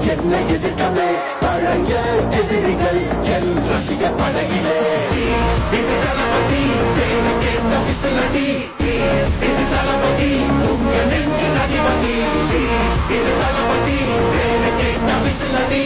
என்னை எதிர்க்கவே பழைய எதிரிகள் என் ரசிக படகிலே இது தளபதி பேரு கேட்ட விசிலடி இது தளபதி உங்க நெஞ்சின் அதிபதி இது தளபதி பேரு கேட்ட விசிலடி